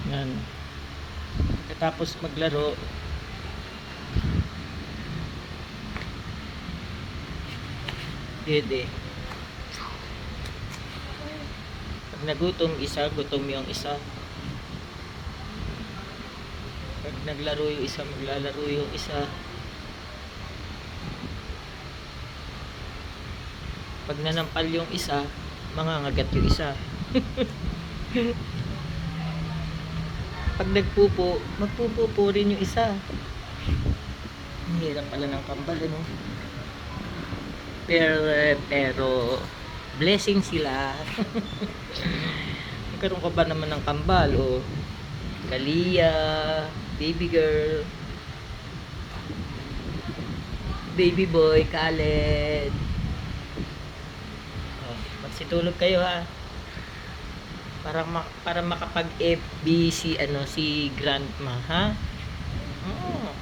Yan. Tapos maglaro, dede. Pag nagutom isa, gutom yung isa. Pag naglaro yung isa, maglalaro yung isa. Pag nanampal yung isa, mangangagat yung isa. Pag nagpupo, magpupupo rin yung isa. Ang hirap pala ng kambal, ano? Pero blessing sila. Nagkaroon ka ba naman ng kambal, o Kalia, baby girl, baby boy, Khaled. Oh, magsitulog kayo, ha. Para makapag FB si grandma, ha? Oo.